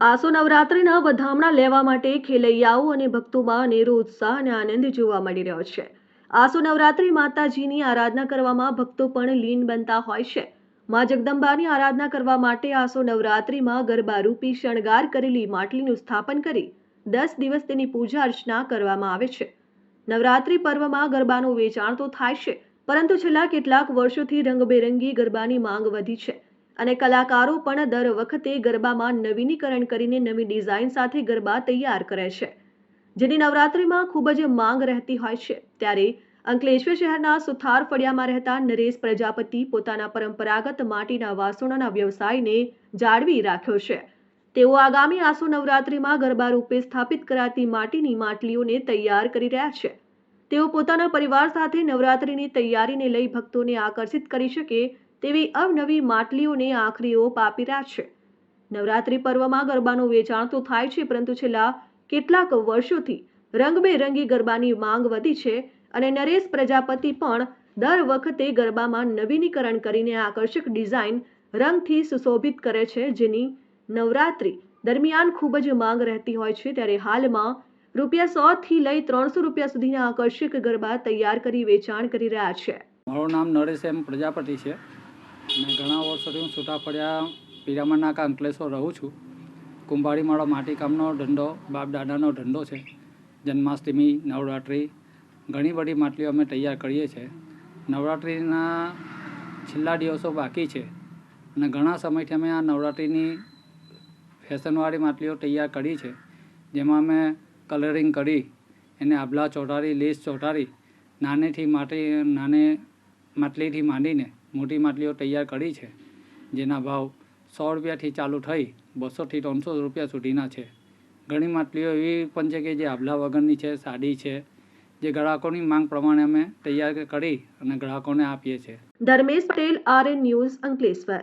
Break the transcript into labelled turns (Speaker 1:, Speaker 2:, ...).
Speaker 1: આસો નવરાત્રિના વધામણા લેવા માટે ખેલૈયાઓ અને ભક્તોમાં અનેરો ઉત્સાહ અને આનંદ જોવા મળી રહ્યો છે. આસો નવરાત્રિ માતાજીની આરાધના કરવામાં ભક્તો પણ લીન બનતા હોય છે. મા જગદંબાની આરાધના કરવા માટે આસો નવરાત્રિમાં ગરબા રૂપી શણગાર કરેલી માટલીનું સ્થાપન કરી 10 દિવસ તેની પૂજા અર્ચના કરવામાં આવે છે. નવરાત્રિ પર્વમાં ગરબાનું વેચાણ તો થાય છે, પરંતુ છેલ્લા કેટલાક વર્ષોથી રંગબેરંગી ગરબાની માંગ વધી છે અને કલાકારો પણ દર વખતે ગરબામાં નવીનીકરણ કરીને નવી ડિઝાઇન સાથે ગરબા તૈયાર કરે છે, જેની નવરાત્રિમાં ખૂબ જ માંગ રહેતી હોય છે. ત્યારે અંકલેશ્વર શહેરના સુથાર ફળિયામાં રહેતા નરેશ પ્રજાપતિ પોતાના પરંપરાગત માટીના વાસણોના વ્યવસાયને જાળવી રાખ્યો છે. તેઓ આગામી આસો નવરાત્રિમાં ગરબા રૂપે સ્થાપિત કરાતી માટીની માટલીઓને તૈયાર કરી રહ્યા છે. તેઓ પોતાના પરિવાર સાથે નવરાત્રિની તૈયારીને લઈ ભક્તોને આકર્ષિત કરી શકે તેવી અવનવી માટલીઓને આખરી ઓપ આપી રહ્યા છે. નવરાત્રિ પર્વમાં ગરબાનું વેચાણ તો થાય છે, પરંતુ છેલ્લા કેટલાક વર્ષોથી રંગબેરંગી ગરબાની માંગ વધી છે અને નરેશ પ્રજાપતિ પણ દર વખતે ગરબામાં નવીનીકરણ કરીને આકર્ષક ડિઝાઇન રંગથી સુશોભિત કરે છે, જેની નવરાત્રિ દરમિયાન ખૂબ જ માંગ રહેતી હોય છે. ત્યારે હાલમાં ₹100 થી લઈ ₹300 સુધીના આકર્ષક ગરબા તૈયાર કરી વેચાણ કરી રહ્યા છે.
Speaker 2: મારું નામ નરેશ એમ પ્રજાપતિ છે અને ઘણા વર્ષોથી હું છૂટાફળિયા પિરામણ નાકા અંકલેશ્વર રહું છું. કુંભારી મારો માટીકામનો ધંધો બાપ દાદાનો ધંધો છે. જન્માષ્ટમી, નવરાત્રિ ઘણી બધી માટલીઓ અમે તૈયાર કરીએ છીએ. નવરાત્રિના છેલ્લા દિવસો બાકી છે અને ઘણા સમયથી અમે આ નવરાત્રિની ફેશનવાળી માટલીઓ તૈયાર કરી છે, જેમાં અમે કલરિંગ કરી એને આભલા ચોંટાડી, લેસ ચોંટાડી નાની માટલીથી માંડીને મોટી માટલીઓ તૈયાર કરી છે, જેના ભાવ ₹100થી ચાલુ થઈ ₹200 થી ₹300 સુધીના છે. ઘણી માટલીઓ એવી પણ છે કે જે આભલા વગરની છે, સાદી છે, જે ગ્રાહકોની માંગ પ્રમાણે અમે તૈયાર કરી અને ગ્રાહકોને આપીએ છીએ.
Speaker 1: Dharmesh Patel, RN news, Ankleshwar.